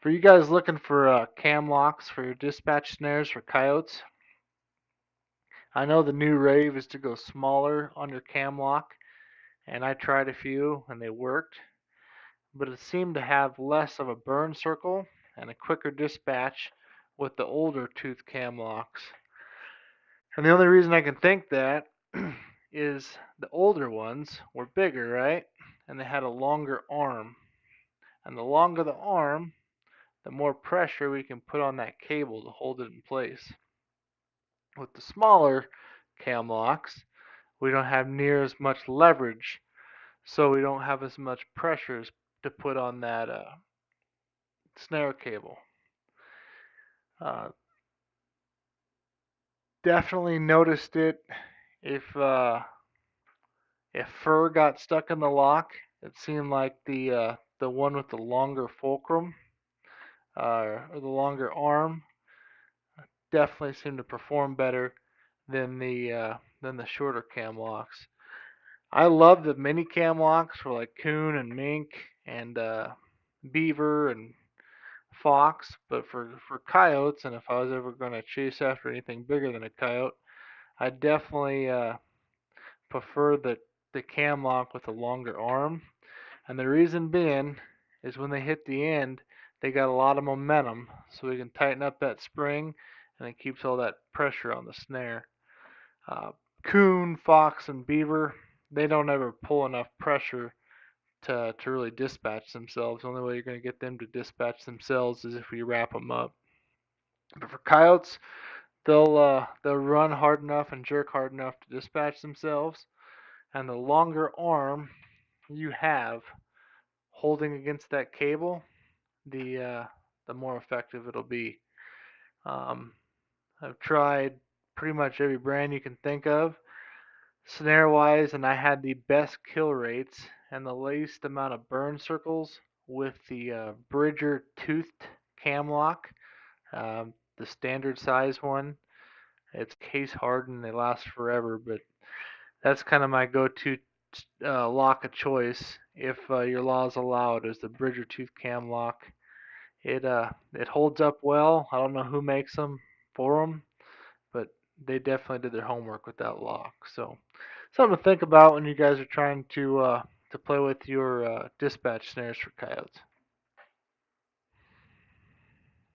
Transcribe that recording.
For you guys looking for cam locks for your dispatch snares for coyotes, I know the new rave is to go smaller on your cam lock, and I tried a few and they worked, but it seemed to have less of a burn circle and a quicker dispatch with the older tooth cam locks. And the only reason I can think that is the older ones were bigger, right? And they had a longer arm. And the longer the arm, the more pressure we can put on that cable to hold it in place. With the smaller cam locks, we don't have near as much leverage, so we don't have as much pressures to put on that snare cable. Uh, Definitely noticed it if fur got stuck in the lock. It seemed like the one with the longer fulcrum or the longer arm definitely seemed to perform better than the shorter cam locks. I love the mini cam locks for like coon and mink and beaver and fox, but for coyotes, and if I was ever going to chase after anything bigger than a coyote, I definitely prefer the cam lock with a longer arm. And the reason being is when they hit the end, they got a lot of momentum, so we can tighten up that spring, and it keeps all that pressure on the snare. Uh, Coon, fox, and beaver, they don't ever pull enough pressure to really dispatch themselves. The only way you're going to get them to dispatch themselves is if we wrap them up. But for coyotes, they'll run hard enough and jerk hard enough to dispatch themselves, and the longer arm you have holding against that cable, the more effective it'll be. Um, I've tried pretty much every brand you can think of, snare wise, and I had the best kill rates and the least amount of burn circles with the Bridger toothed cam lock, the standard size one. It's case hardened, they last forever, but that's kind of my go-to lock of choice if your laws allow it, is the Bridger tooth cam lock. It holds up well. I don't know who makes them for them, but they definitely did their homework with that lock. So something to think about when you guys are trying to play with your dispatch snares for coyotes.